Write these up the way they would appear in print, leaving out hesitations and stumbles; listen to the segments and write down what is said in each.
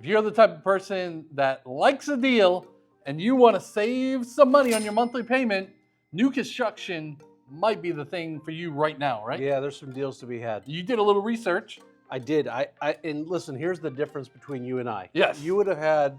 If you're the type of person that likes a deal and you want to save some money on your monthly payment, new construction might be the thing for you right now, right? Yeah, there's some deals to be had. You did a little research. I did. And listen, here's the difference between you and I. Yes. You would have had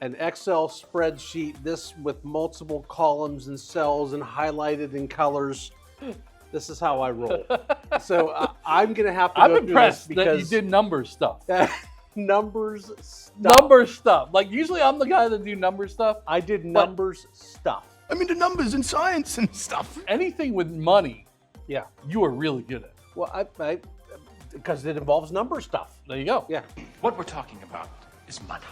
an Excel spreadsheet, this with multiple columns and cells and highlighted in colors. This is how I roll. So I'm going to have to I'm go through impressed this that because you did numbers stuff. numbers stuff. Number stuff. Like usually I'm the guy that do number stuff. I did numbers stuff. I mean, the numbers and science and stuff. Anything with money, Yeah. you are really good at. Well, I because it involves number stuff. There you go. Yeah. What we're talking about is money.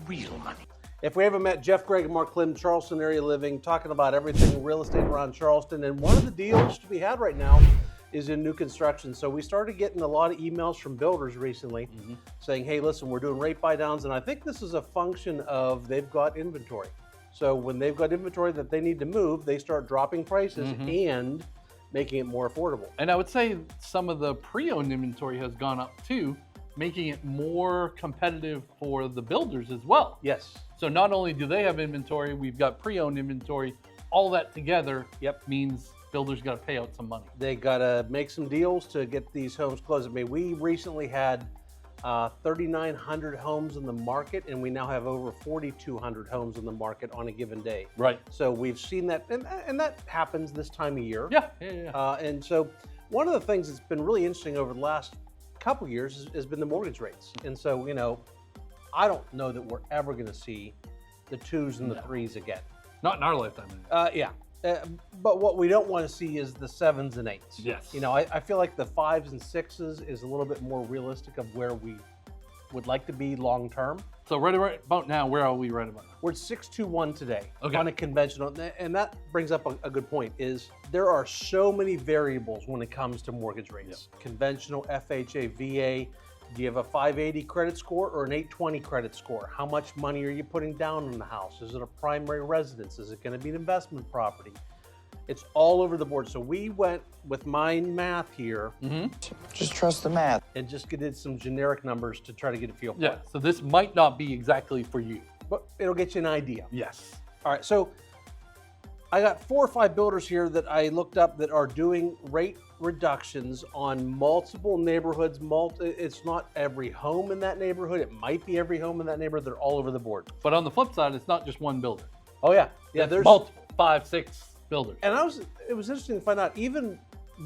Real money. If we haven't met Jeff, Gregg, and Mark Klim, Charleston area living, talking about everything real estate around Charleston. And one of the deals to be had right now is in new construction. So we started getting a lot of emails from builders recently saying, hey, listen, we're doing rate buy downs. And I think this is a function of they've got inventory. So when they've got inventory that they need to move, they start dropping prices and making it more affordable. And I would say some of the pre-owned inventory has gone up too, making it more competitive for the builders as well. Yes. So not only do they have inventory, we've got pre-owned inventory. All that together means builders got to pay out some money. They got to make some deals to get these homes closed. I mean, we recently had 3,900 homes in the market, and we now have over 4,200 homes in the market on a given day. Right. So we've seen that, and that happens this time of year. Yeah. And so one of the things that's been really interesting over the last couple of years has been the mortgage rates. And so, you know, I don't know that we're ever going to see the 2s and the 3s again. Not in our lifetime. Anyway. Yeah. But what we don't want to see is the 7s and 8s. Yes. You know, I feel like the 5s and 6s is a little bit more realistic of where we would like to be long term. So right about now, where are we right about now? We're at 621 today Okay. on a conventional, and that brings up a good point, is there are so many variables when it comes to mortgage rates. Conventional, FHA, VA, do you have a 580 credit score or an 820 credit score? How much money are you putting down on the house? Is it a primary residence? Is it going to be an investment property? It's all over the board. So we went with my math here Just trust the math. and just did some generic numbers to try to get a feel for Yeah. it. So this might not be exactly for you. But it'll get you an idea. Yes. All right, so I got 4 or 5 builders here that I looked up that are doing rate reductions on multiple neighborhoods. It's not every home in that neighborhood. It might be every home in that neighborhood. They're all over the board. But on the flip side, it's not just one builder. Oh yeah, yeah. There's multiple, 5, 6 builders. And it was interesting to find out, even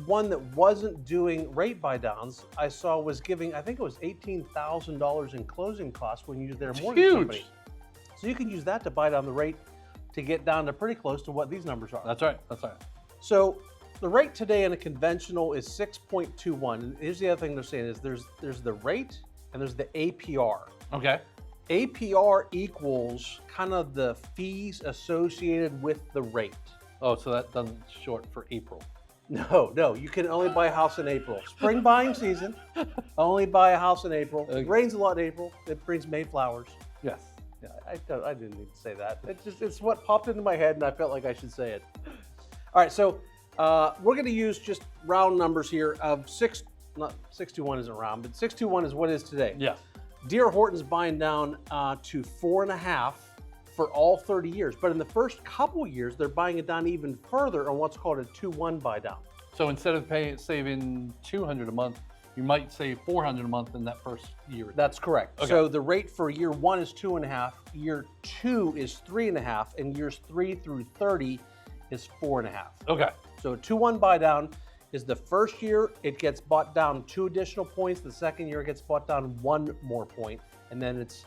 one that wasn't doing rate buy downs, I saw was giving, I think it was $18,000 in closing costs when you use their mortgage company. So you can use that to buy down the rate to get down to pretty close to what these numbers are. That's right. That's right. So the rate today in a conventional is 6.21. And here's the other thing they're saying is there's the rate and there's the APR. Okay. APR equals kind of the fees associated with the rate. Oh, so that doesn't short for April. No, you can only buy a house in April. Spring buying season, only buy a house in April. Okay. It rains a lot in April. It brings Mayflowers. Yes. Yeah, I didn't need to say that. It's what popped into my head and I felt like I should say it. All right, so we're going to use just round numbers here of 621 isn't round, but 621 is what it is today. Yeah. D.R. Horton's buying down to 4.5 for all 30 years. But in the first couple years, they're buying it down even further on what's called a 2-1 buy down. So instead of saving $200 a month, you might save $400 a month in that first year. That's correct. Okay. So the rate for year 1 is 2.5, year 2 is 3.5, and years 3 through 30 is 4.5. Okay. So a 2-1 buy down is the first year it gets bought down 2 additional points. The second year it gets bought down 1 more point, and then it's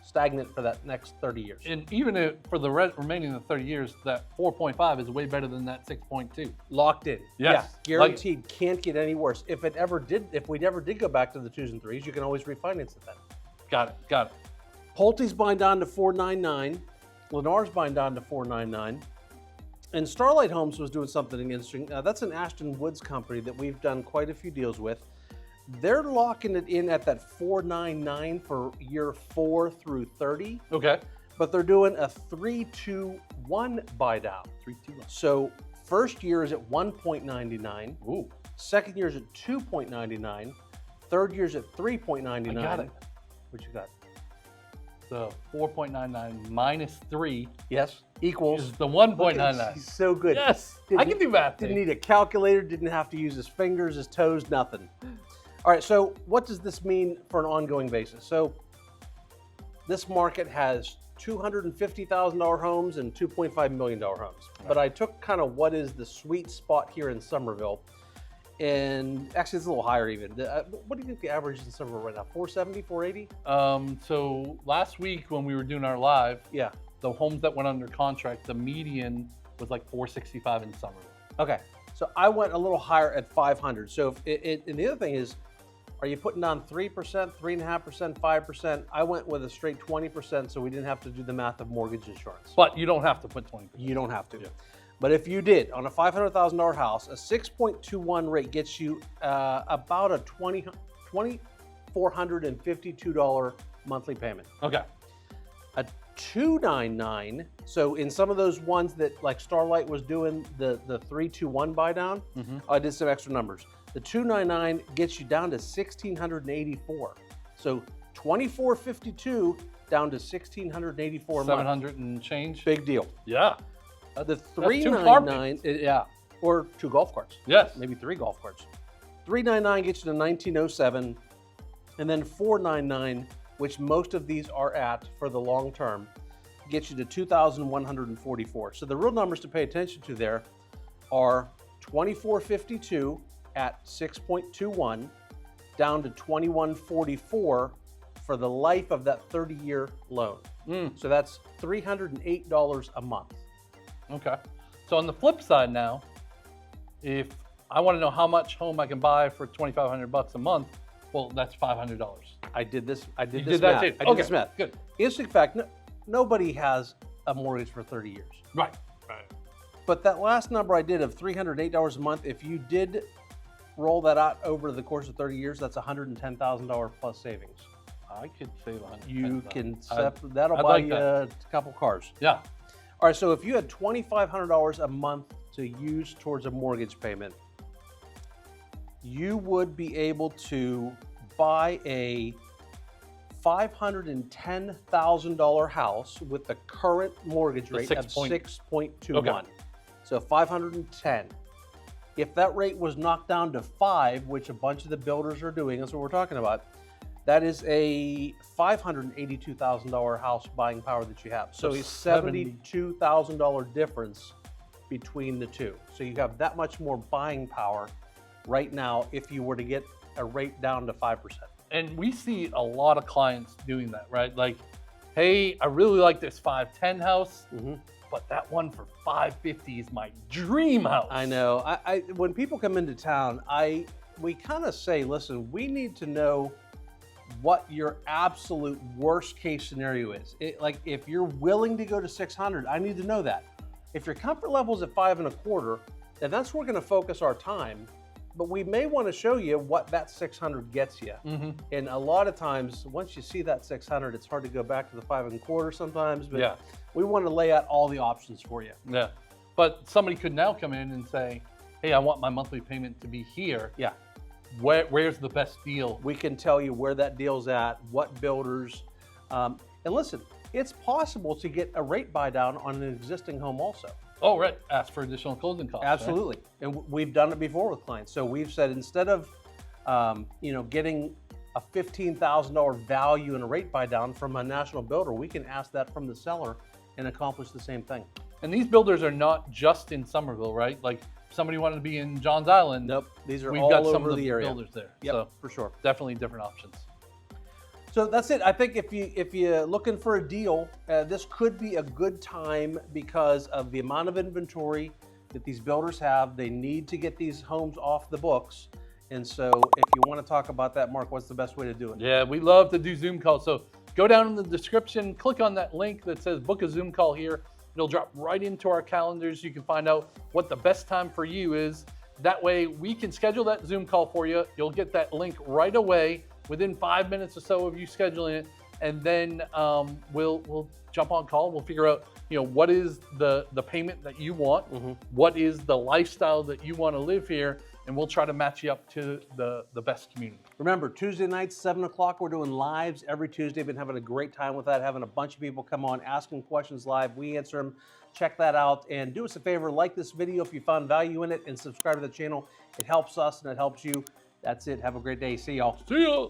stagnant for that next 30 years. And even if for the remaining of the 30 years, that 4.5 is way better than that 6.2. Locked in. Yes. Yeah, guaranteed. Can't get any worse. If we ever did go back to the 2s and 3s, you can always refinance it then. Got it. Pulte's buying down to 4.99. Lennar's buying down to 4.99. And Starlight Homes was doing something interesting. That's an Ashton Woods company that we've done quite a few deals with. They're locking it in at that 4.99 for year 4 through 30. Okay. But they're doing a 3-2-1 buy down. 3-2-1. So first year is at 1.99. Ooh. Second year is at 2.99. Third year is at 3.99. I got it. What you got? the 4.99 minus 3 Yes, equals is the 1.99. He's so good. Yes, I can do math. Didn't need a calculator, didn't have to use his fingers, his toes, nothing. All right, so what does this mean for an ongoing basis? So this market has $250,000 homes and $2.5 million homes. Right. But I took kind of what is the sweet spot here in Summerville, and actually it's a little higher even. What do you think the average is in Summerville right now? 470, 480? So last week when we were doing our live, yeah, the homes that went under contract, the median was like 465 in Summerville. Okay, so I went a little higher at 500. So and the other thing is, are you putting down 3%, 3.5%, 5%? I went with a straight 20%, so we didn't have to do the math of mortgage insurance. But you don't have to put 20%. You don't have to. Yeah. But if you did, on a $500,000 house, a 6.21 rate gets you about a $2,452 monthly payment. Okay. A 299, so in some of those ones that like Starlight was doing the 321 buy down, I did some extra numbers. The 299 gets you down to 1,684. So 2,452 down to 1,684 a month. 700 and change. Big deal. Yeah. The That's 399, yeah, or 2 golf carts. Yes. Maybe 3 golf carts. 399 gets you to 1907, and then 499, which most of these are at for the long term, gets you to 2,144. So the real numbers to pay attention to there are 2,452 at 6.21 down to 2,144 for the life of that 30-year loan. So that's $308 a month. Okay. So on the flip side now, if I want to know how much home I can buy for $2,500 a month, well, that's $500. I did this. I did You this did that math. too. I did Okay, this math. good. Interesting fact: nobody has a mortgage for 30 years. Right. Right. But that last number I did of $308 a month, if you did roll that out over the course of 30 years, that's $110,000 plus savings. I could save 100. You can that'll buy like you that. a couple cars. Yeah. All right. So if you had $2,500 a month to use towards a mortgage payment, you would be able to buy a $510,000 house with the current mortgage rate of 6.21. Okay. So 510. If that rate was knocked down to 5, which a bunch of the builders are doing, that's what we're talking about, that is a $582,000 house buying power that you have. So a $72,000 difference between the two. So you have that much more buying power right now if you were to get a rate down to 5%. And we see a lot of clients doing that, right? Like, hey, I really like this 510 house, but that one for 550 is my dream house. I know. I when people come into town, we kind of say, listen, we need to know what your absolute worst case scenario is. Like if you're willing to go to 600, I need to know that. If your comfort level is at 5.25, then that's where we're going to focus our time. But we may want to show you what that 600 gets you. And a lot of times, once you see that 600, it's hard to go back to the 5.25 sometimes. But we want to lay out all the options for you. Yeah. But somebody could now come in and say, hey, I want my monthly payment to be here. Yeah. Where's the best deal? We can tell you where that deal's at, what builders. And listen, it's possible to get a rate buy down on an existing home also. Oh, right. Ask for additional closing costs. Absolutely. Right? And we've done it before with clients. So we've said instead of getting a $15,000 value in a rate buy down from a national builder, we can ask that from the seller and accomplish the same thing. And these builders are not just in Summerville, right? Like if somebody wanted to be in Johns Island. Nope. These are we've all got over some of the area. builders there. Yep, so for sure. Definitely different options. So that's it. I think if you're looking for a deal, this could be a good time because of the amount of inventory that these builders have. They need to get these homes off the books. And so if you want to talk about that, Mark, what's the best way to do it? Yeah, we love to do Zoom calls. So go down in the description, click on that link that says book a Zoom call here. It'll drop right into our calendars. You can find out what the best time for you is. That way we can schedule that Zoom call for you. You'll get that link right away within 5 minutes or so of you scheduling it. And then we'll jump on call. We'll figure out, what is the payment that you want? What is the lifestyle that you want to live here? and we'll try to match you up to the best community. Remember, Tuesday nights, 7 o'clock, we're doing lives every Tuesday. Been having a great time with that, having a bunch of people come on, asking questions live. We answer them. Check that out. And do us a favor, like this video if you found value in it, and subscribe to the channel. It helps us and it helps you. That's it. Have a great day. See y'all. See ya.